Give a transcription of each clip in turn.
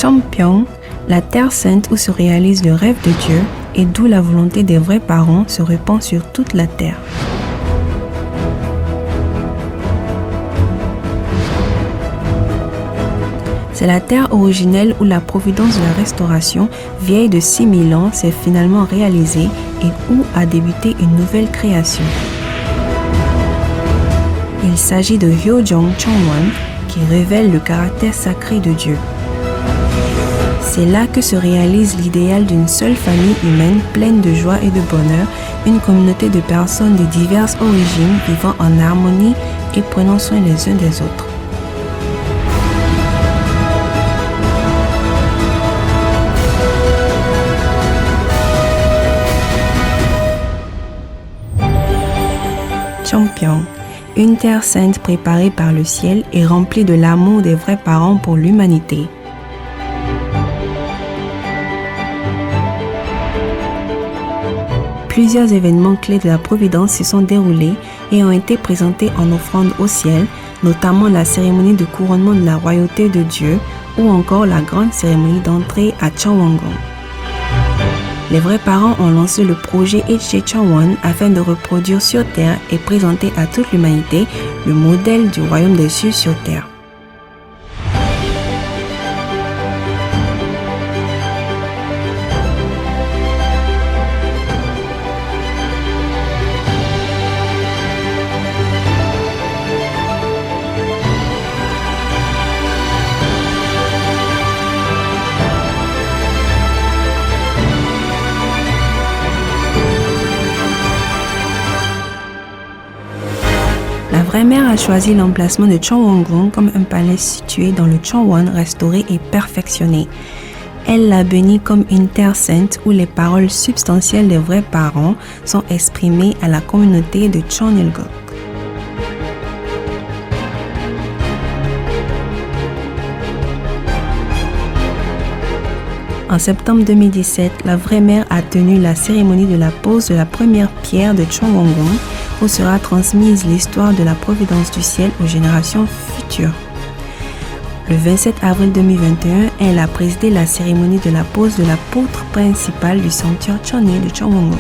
Champyeong, la terre sainte où se réalise le rêve de Dieu et d'où la volonté des vrais parents se répand sur toute la terre. C'est la terre originelle où la providence de la restauration, vieille de 6000 ans, s'est finalement réalisée et où a débuté une nouvelle création. Il s'agit de Hyeojong Chongwon qui révèle le caractère sacré de Dieu. C'est là que se réalise l'idéal d'une seule famille humaine pleine de joie et de bonheur, une communauté de personnes de diverses origines vivant en harmonie et prenant soin les uns des autres. Champyeong, une terre sainte préparée par le ciel et remplie de l'amour des vrais parents pour l'humanité. Plusieurs événements clés de la Providence se sont déroulés et ont été présentés en offrande au ciel, notamment la cérémonie de couronnement de la royauté de Dieu ou encore la grande cérémonie d'entrée à Changwon. Les vrais parents ont lancé le projet HJ Changwon afin de reproduire sur Terre et présenter à toute l'humanité le modèle du royaume des cieux sur Terre. La vraie mère a choisi l'emplacement de Changwon comme un palais situé dans le Changwon restauré et perfectionné. Elle l'a béni comme une terre sainte où les paroles substantielles des vrais parents sont exprimées à la communauté de Cheonilguk. En septembre 2017, la vraie mère a tenu la cérémonie de la pose de la première pierre de Changwon, où sera transmise l'histoire de la providence du ciel aux générations futures. Le 27 avril 2021, elle a présidé la cérémonie de la pose de la poutre principale du sanctuaire Cheonil de Changwon.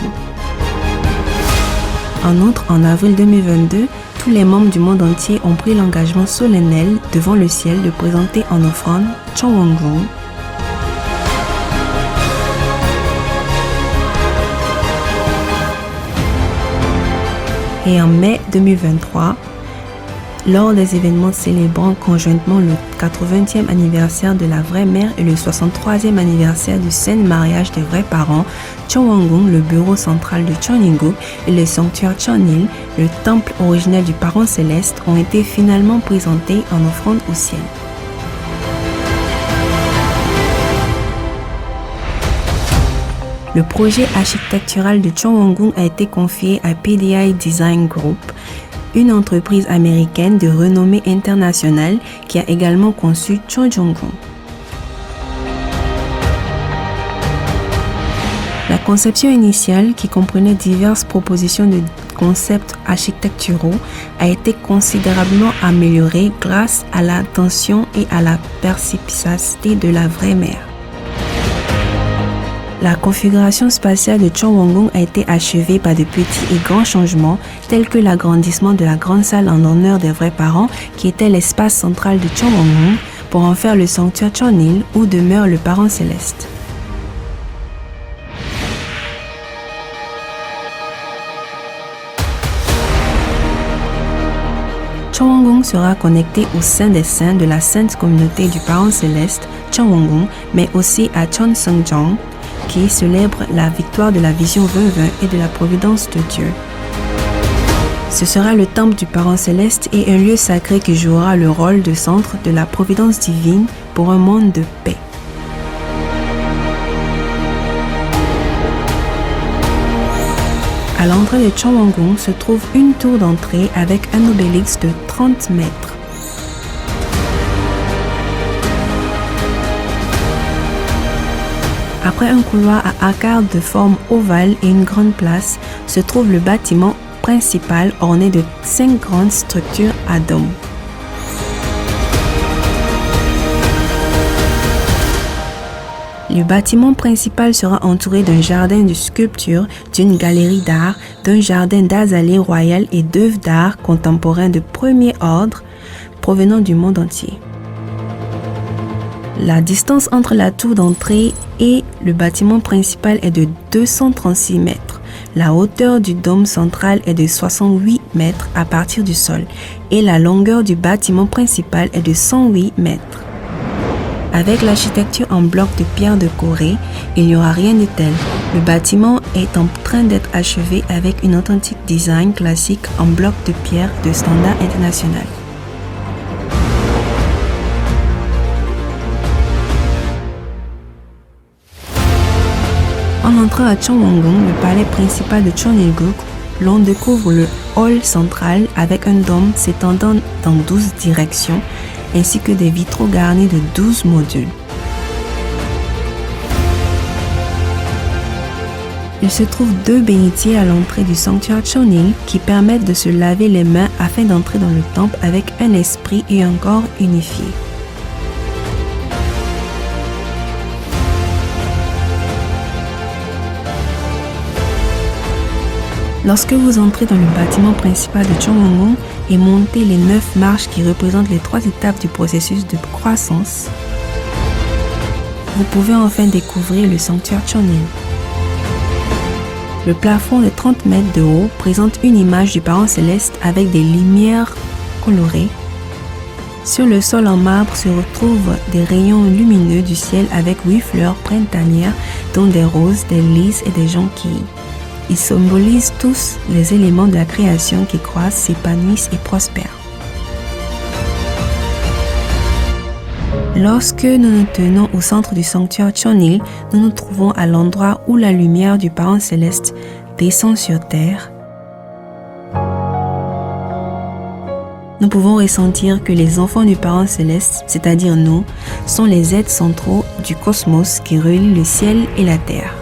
En outre, en avril 2022, tous les membres du monde entier ont pris l'engagement solennel devant le ciel de présenter en offrande Changwon. Et en mai 2023, lors des événements célébrant conjointement le 80e anniversaire de la vraie mère et le 63e anniversaire du saint mariage des vrais parents, Cheonwon, le bureau central de Cheonilguk et le sanctuaire Cheonil, le temple originel du parent céleste, ont été finalement présentés en offrande au ciel. Le projet architectural de Changwon a été confié à PDI Design Group, une entreprise américaine de renommée internationale qui a également conçu Cheonjong. La conception initiale, qui comprenait diverses propositions de concepts architecturaux, a été considérablement améliorée grâce à l'attention et à la perspicacité de la vraie mère. La configuration spatiale de Changwon a été achevée par de petits et grands changements, tels que l'agrandissement de la grande salle en honneur des vrais parents, qui était l'espace central de Changwon, pour en faire le sanctuaire Cheonil, où demeure le parent céleste. Changwon sera connecté au Saint des Saints de la Sainte Communauté du Parent Céleste, Changwon, mais aussi à Cheonseongjang, qui célèbre la victoire de la vision 2020 et de la providence de Dieu. Ce sera le temple du Parent Céleste et un lieu sacré qui jouera le rôle de centre de la providence divine pour un monde de paix. À l'entrée de Changwon se trouve une tour d'entrée avec un obélisque de 30 mètres. Après un couloir à arcades de forme ovale et une grande place, se trouve le bâtiment principal orné de 5 grandes structures à dôme. Le bâtiment principal sera entouré d'un jardin de sculptures, d'une galerie d'art, d'un jardin d'azalées royales et d'œuvres d'art contemporains de premier ordre provenant du monde entier. La distance entre la tour d'entrée et le bâtiment principal est de 236 mètres. La hauteur du dôme central est de 68 mètres à partir du sol et la longueur du bâtiment principal est de 108 mètres. Avec l'architecture en blocs de pierre de Corée, il n'y aura rien de tel. Le bâtiment est en train d'être achevé avec un authentique design classique en blocs de pierre de standard international. En entrant à Cheongwon-gung, le palais principal de Cheonil-guk, l'on découvre le hall central avec un dôme s'étendant dans 12 directions ainsi que des vitraux garnis de 12 modules. Il se trouve 2 bénitiers à l'entrée du sanctuaire Cheonil qui permettent de se laver les mains afin d'entrer dans le temple avec un esprit et un corps unifiés. Lorsque vous entrez dans le bâtiment principal de Cheongwon et montez les 9 marches qui représentent les 3 étapes du processus de croissance, vous pouvez enfin découvrir le sanctuaire Cheonil. Le plafond de 30 mètres de haut présente une image du parent céleste avec des lumières colorées. Sur le sol en marbre se retrouvent des rayons lumineux du ciel avec 8 fleurs printanières dont des roses, des lys et des jonquilles. Ils symbolisent tous les éléments de la création qui croissent, s'épanouissent et prospèrent. Lorsque nous nous tenons au centre du sanctuaire Cheonil, nous nous trouvons à l'endroit où la lumière du Parent Céleste descend sur terre. Nous pouvons ressentir que les enfants du Parent Céleste, c'est-à-dire nous, sont les êtres centraux du cosmos qui relient le ciel et la terre.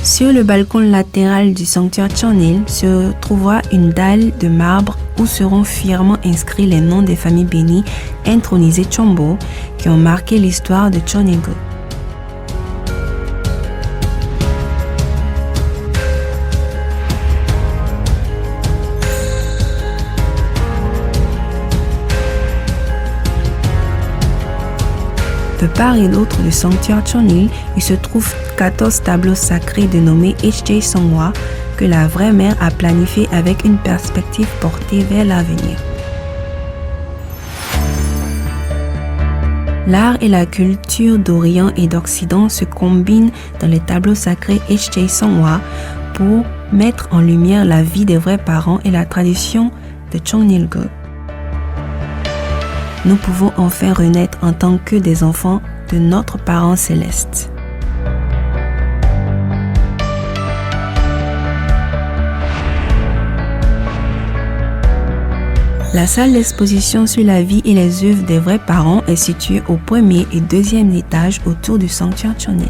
Sur le balcon latéral du sanctuaire Cheonil se trouvera une dalle de marbre où seront fièrement inscrits les noms des familles bénies intronisées Chombo qui ont marqué l'histoire de Cheonil-guk. De part et d'autre du sanctuaire Cheonil, il se trouve 14 tableaux sacrés dénommés HJ Songwa que la vraie mère a planifié avec une perspective portée vers l'avenir. L'art et la culture d'Orient et d'Occident se combinent dans les tableaux sacrés HJ Songwa pour mettre en lumière la vie des vrais parents et la tradition de Cheonil-guk. Nous pouvons enfin renaître en tant que des enfants de notre Parent Céleste. La salle d'exposition sur la vie et les œuvres des vrais parents est située au premier et deuxième étage autour du sanctuaire Cheonil.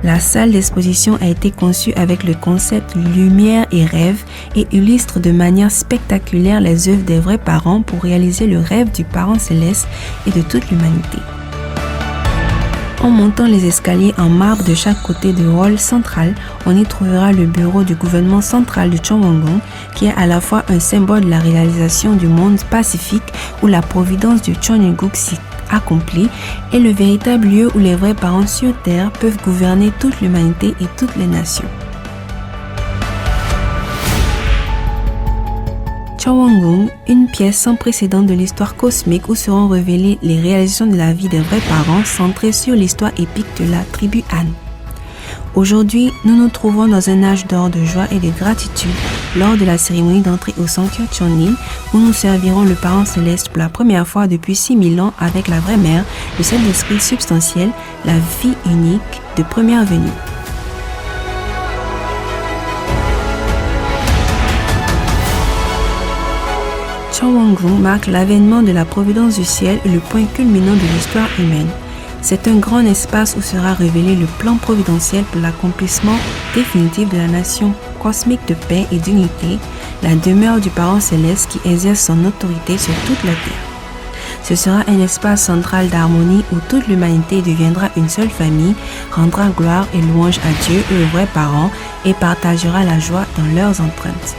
La salle d'exposition a été conçue avec le concept lumière et rêve et illustre de manière spectaculaire les œuvres des vrais parents pour réaliser le rêve du Parent Céleste et de toute l'humanité. En montant les escaliers en marbre de chaque côté du hall central, on y trouvera le bureau du gouvernement central de Cheongwon, qui est à la fois un symbole de la réalisation du monde pacifique où la providence du Cheonil-guk s'y accomplit et le véritable lieu où les vrais parents sur terre peuvent gouverner toute l'humanité et toutes les nations. Cheongwon, une pièce sans précédent de l'histoire cosmique où seront révélées les réalisations de la vie des vrais parents centrées sur l'histoire épique de la tribu Han. Aujourd'hui, nous nous trouvons dans un âge d'or de joie et de gratitude lors de la cérémonie d'entrée au sanctuaire Cheonil où nous servirons le Parent Céleste pour la première fois depuis 6000 ans avec la vraie mère, le Saint-Esprit substantiel, la vie unique de première venue. Cheongwon marque l'avènement de la providence du ciel et le point culminant de l'histoire humaine. C'est un grand espace où sera révélé le plan providentiel pour l'accomplissement définitif de la nation cosmique de paix et d'unité, la demeure du Parent céleste qui exerce son autorité sur toute la terre. Ce sera un espace central d'harmonie où toute l'humanité deviendra une seule famille, rendra gloire et louange à Dieu et aux vrais parents et partagera la joie dans leurs empreintes.